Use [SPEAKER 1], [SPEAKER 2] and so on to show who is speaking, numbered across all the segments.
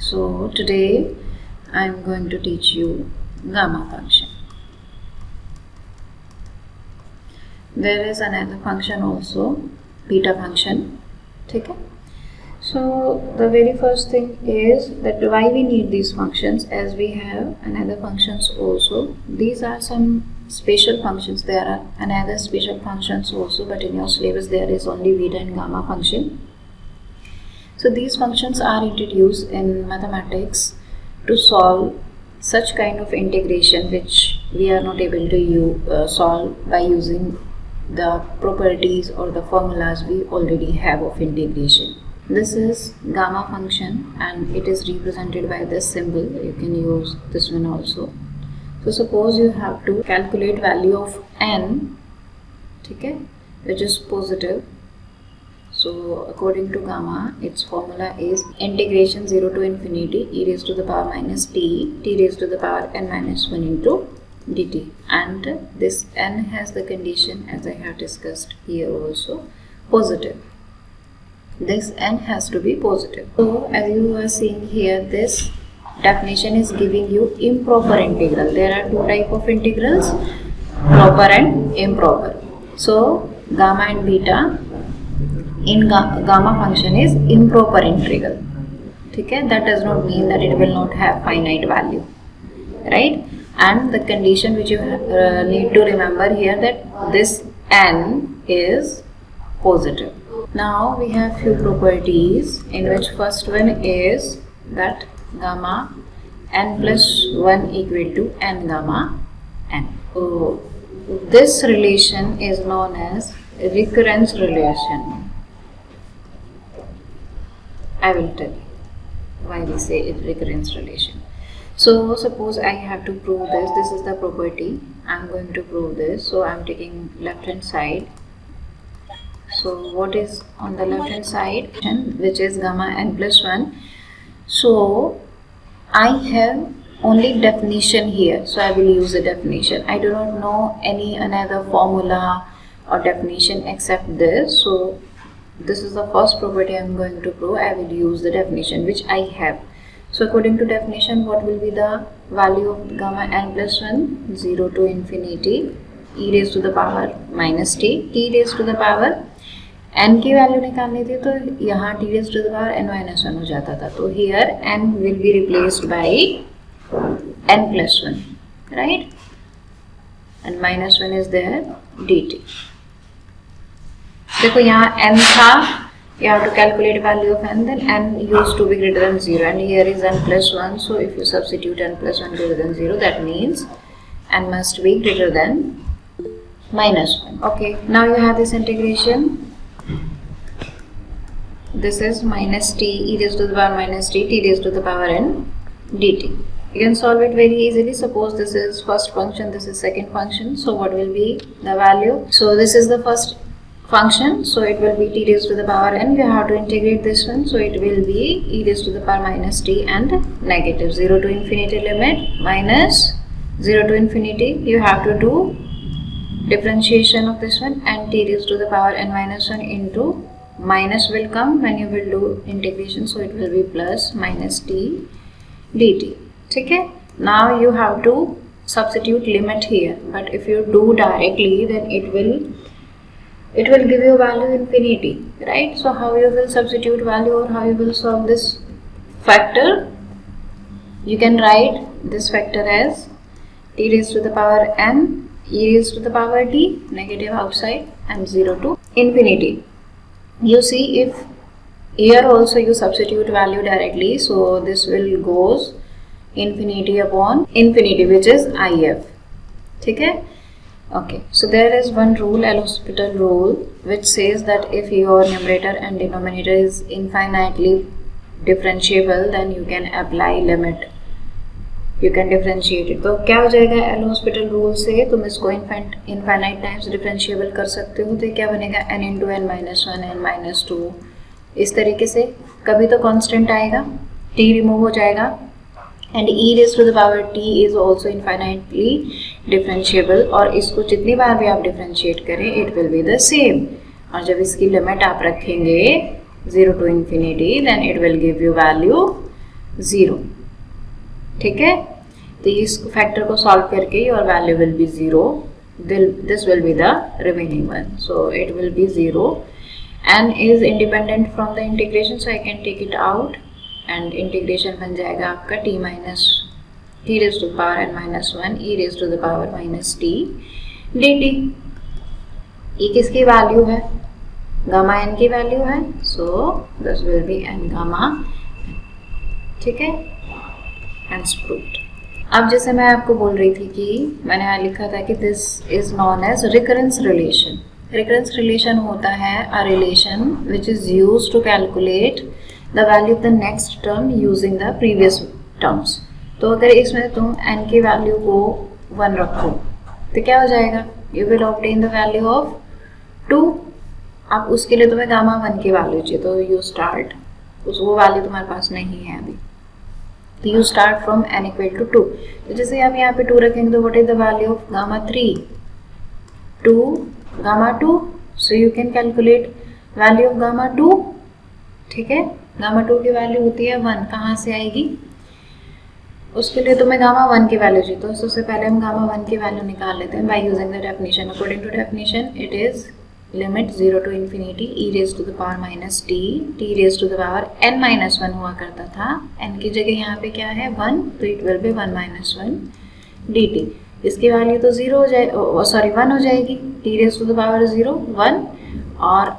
[SPEAKER 1] So today I am going to teach you gamma function. There is another function also, beta function. Okay? So the very first thing is that why we need these functions, as we have another functions also. These are some special functions. There are another special functions also, but in your syllabus there is only beta and gamma function. So these functions are introduced in mathematics to solve such kind of integration which we are not able to solve by using the properties or the formulas we already have of integration. This is gamma function and it is represented by this symbol. You can use this one also. So suppose you have to calculate value of n, okay, which is positive. So according to gamma, its formula is integration 0 to infinity e raised to the power minus t raised to the power n minus 1 into dt, and this n has the condition, as I have discussed here also, positive. This n has to be positive. So as you are seeing here, this definition is giving you improper integral. There are two types of integrals, proper and improper. So gamma and beta in gamma function is improper integral. Okay? That does not mean that it will not have finite value, right? And the condition which you need to remember here, that this n is positive. Now we have few properties, in which first one is that gamma n plus 1 equal to n gamma n. So this relation is known as recurrence relation. I will tell you why we say it recurrence relation. So suppose I have to prove this. This is the property. I am going to prove this. So I am taking left hand side. So what is on the left hand side, which is gamma n plus 1. So I have only definition here. So I will use the definition. I do not know any another formula or definition except this. So this is the first property I am going to prove. I will use the definition which I have. So according to definition, what will be the value of gamma n plus 1? 0 to infinity e raised to the power minus t raised to the power n की value निकालनी थी, तो यहाँ t raised to the power n minus 1 हो जाता था. तो here n will be replaced by n plus 1, right? And minus 1 is there, dt. देखो यहाँ n था, you have to calculate value of n, then n used to be greater than 0, and here is n plus 1. So if you substitute n plus 1 greater than 0, that means n must be greater than minus 1. Okay, now you have this integration. This is minus t e raised to the power minus t raised to the power n dt. You can solve it very easily. Suppose this is first function, this is second function. So what will be the value? So this is the first function, so it will be t raised to the power n. You have to integrate this one, so it will be e raised to the power minus t and negative 0 to infinity limit minus 0 to infinity. You have to do differentiation of this one, and t raised to the power n minus 1 into minus will come when you will do integration, so it will be plus minus t dt. Okay? Now you have to substitute limit here, but if you do directly, then it will give you value infinity, right? So how you will substitute value, or how you will solve this factor? You can write this factor as t raised to the power n e raised to the power t, negative outside, and 0 to infinity. You see, if here also you substitute value directly, so this will goes infinity upon infinity, which is if. Okay? Okay, so there is one rule, L'Hospital rule, which says that if your numerator and denominator is infinitely differentiable, then you can apply limit. You can differentiate it. तो क्या हो जाएगा L'Hospital rule से? तुम इसको infinite times differentiable कर सकते हो. तो क्या बनेगा? n into n minus 1, n minus 2. इस तरीके से कभी तो constant आएगा, t remove हो जाएगा, and e raised to the power t is also infinitely differentiable. और इसको जितनी बार भी आप differentiate करें, it will be the same. और जब इसकी लिमिट आप रखेंगे 0 to infinity, then it will give you value 0, ठीक है। तो इस फैक्टर को सॉल्व करके your value will be 0, this will be the remaining one, so it will B 0 n is independent from the integration, so I can take it out and integration बन जाएगा आपका t minus t raised to the power n minus 1 e raised to the power minus t dt। ये किसकी value है? Gamma n की value है, so this will be n gamma, ठीक है, hence proved। अब जैसे मैं आपको बोल रही थी कि मैंने यहाँ लिखा था कि this is known as recurrence relation. Recurrence relation होता है a relation which is used to calculate the value of the next term using the previous terms. तो अगर इसमें तुम n की वैल्यू को 1 रखो तो क्या हो जाएगा? You will obtain the value of 2। अब उसके लिए तुम्हें गामा 1 की वैल्यू चाहिए, तो यू स्टार्ट, वो वैल्यू तुम्हारे पास नहीं है अभी, तो you start from n equal to 2। तो जैसे आप यहाँ पे 2 रखेंगे तो what is the value of gamma 3? 2 gamma 2, so you can calculate value of gamma 2, ठीक है। गामा 2 की वैल्यू होती है 1, कहाँ से आएगी? उसके लिए तुम्हें गामा 1 की वैल्यू चाहिए, तो सबसे पहले हम गामा 1 की वैल्यू निकाल लेते हैं by using the definition. According to definition it is limit 0 to infinity e raised to the power minus t raised to the power n minus 1 हुआ करता था। n की जगह यहाँ पे क्या है? 1, तो it will be 1 minus 1 dt। इसकी वैल्यू तो 0 हो जाए, सॉरी 1 हो जाएगी, t raised to the power 0 1, और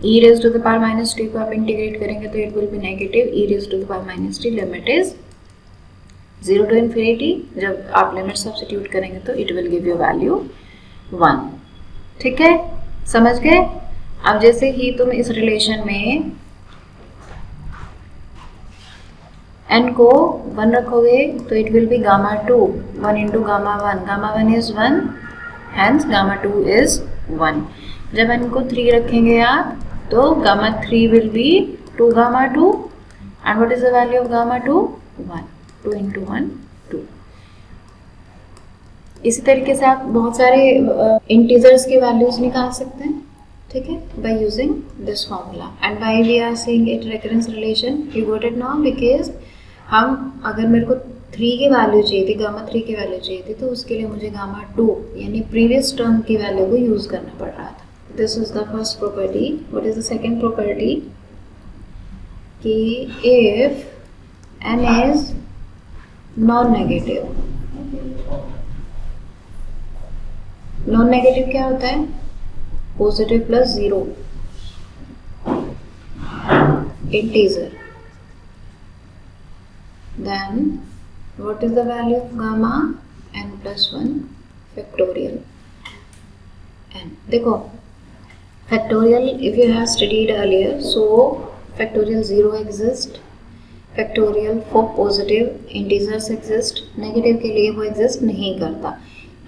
[SPEAKER 1] e raised to the power minus t को आप इंटीग्रेट करेंगे तो it will B negative e raised to the power minus t। Limit is 0 to infinity, जब आप लिमिट सब्स्टिट्यूट करेंगे तो it will give you value 1, ठीक है, समझ गए। अब जैसे ही तुम इस रिलेशन में n को 1 रखोगे तो it will be gamma 2 1 into gamma 1, gamma 1 is 1, hence gamma 2 is 1। जब n को 3 रखेंगे आप तो gamma 3 will be 2 gamma 2, and what is the value of gamma 2? 1, 2 into 1 2। इसी तरीके से आप बहुत सारे इंटीजर्स की वैल्यूज निकाल सकते हैं, ठीक है, by using this formula. And by we are saying it recurrence relation, you got it now, because हम अगर मेरे को 3 की वैल्यू चाहिए थी, गामा 3 की वैल्यू चाहिए थी, तो उसके लिए मुझे गामा 2 यानी प्रीवियस टर्म की वैल्यू को यूज करना पड़ रहा था। This is the first property. What is the second property? कि if n is non negative, non negative क्या होता है? Positive plus 0 integer, then what is the value of gamma? n plus 1 factorial n। देखो factorial if you have studied earlier, so factorial 0 exist, factorial for positive integers exist, negative के लिए वो exist नहीं करता।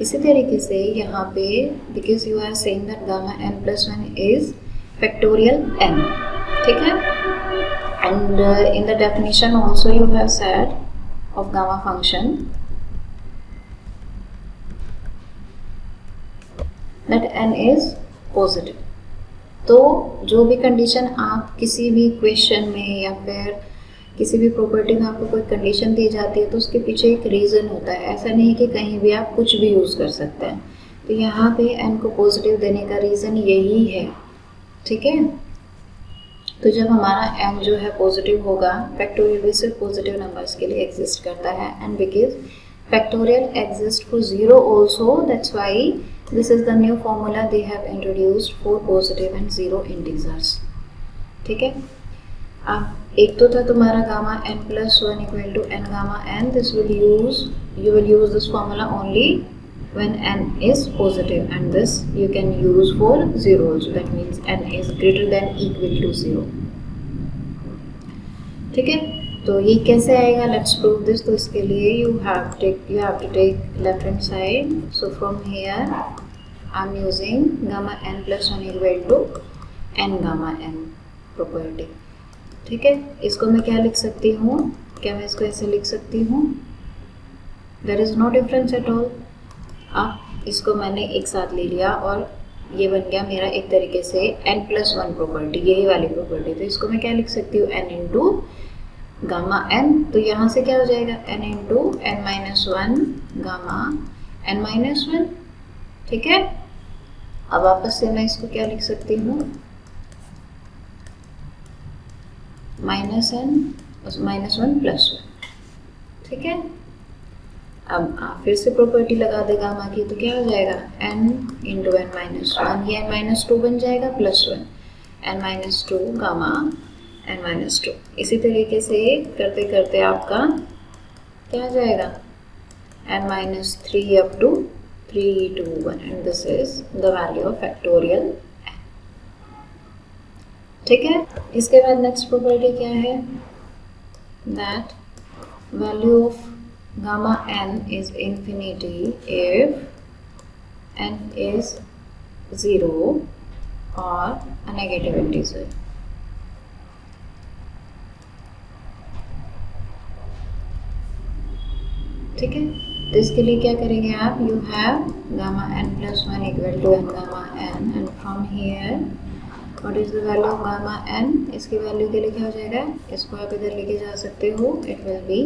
[SPEAKER 1] इसी तरीके से यहाँ पे because you are saying that gamma n plus 1 is factorial n, ठीक है, and in the definition also you have said of gamma function that n is positive. तो जो भी कंडीशन आप किसी भी क्वेश्चन में या फिर किसी भी प्रॉपर्टी में आपको कोई कंडीशन दी जाती है तो उसके पीछे एक रीज़न होता है, ऐसा नहीं है कि कहीं भी आप कुछ भी यूज़ कर सकते हैं। तो यहाँ पे n को पॉजिटिव देने का रीज़न यही है, ठीक है। तो जब हमारा n जो है पॉजिटिव होगा, फैक्टोरियल भी सिर्फ पॉजिटिव नंबर्स के लिए एग्जिस्ट करता है, and because factorial exist for 0 also, that's why this is the new formula they have introduced for positive and 0 integers, ठीक है। अब एक तो था तुम्हारा gamma n plus 1 equal to n gamma n, you will use this formula only when n is positive, and this you can use for 0 also, that means n is greater than equal to 0, ठीक है। तो ये कैसे आएगा? Let's prove this. तो इसके लिए you have to take left hand side, so from here I'm using gamma n plus 1 equal to n gamma n property, ठीक है। इसको मैं क्या लिख सकती हूँ? क्या मैं इसको ऐसे लिख सकती हूँ? There is no difference at all. अब इसको मैंने एक साथ ले लिया और ये बन गया मेरा एक तरीके से n plus 1 प्रॉपर्टी, यही वाली प्रॉपर्टी। तो इसको मैं क्या लिख सकती हूँ? n इंटू गामा n, तो यहाँ से क्या हो जाएगा n into n minus one gamma n minus one. ठीक है, अब वापस से मैं इसको क्या लिख सकती हूँ, minus n minus one plus one. ठीक है, अब आप फिर से प्रॉपर्टी लगा दे गामा की, तो क्या हो जाएगा n into n minus one, ये n माइनस टू बन जाएगा plus one n minus two gamma n minus two. इसी तरीके से करते करते आपका क्या आ जाएगा n minus three up to 3 to 1 and this is the value of factorial n। ठीक है, इसके बाद नेक्स्ट प्रॉपर्टी क्या है, that value of gamma n is infinity if n is 0 or a negative integer। ठीक है, तो इसके लिए क्या करेंगे आप, you have gamma n plus one equal to n gamma n and from here what is the value of gamma n, इसकी वैल्यू के लिए क्या हो जाएगा, इसको आप इधर लेके जा सकते हो, it will be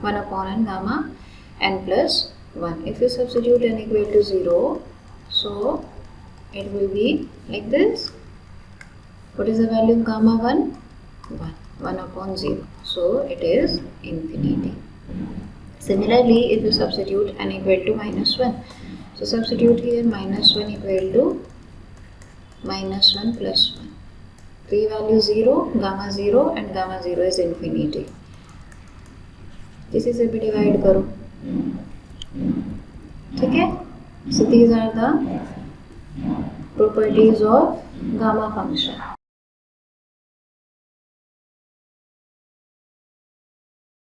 [SPEAKER 1] 1 upon n gamma n plus one. If you substitute n equal to 0 so it will be like this, what is the value of gamma 1 1 upon 0, so it is infinity। Similarly, if you substitute n equal to minus 1, so substitute here minus 1 equal to minus 1 plus 1, तो ये value 0, gamma 0 and gamma 0 is infinity। इसी से भी divide करो। ठीक है, so these are the properties of gamma function।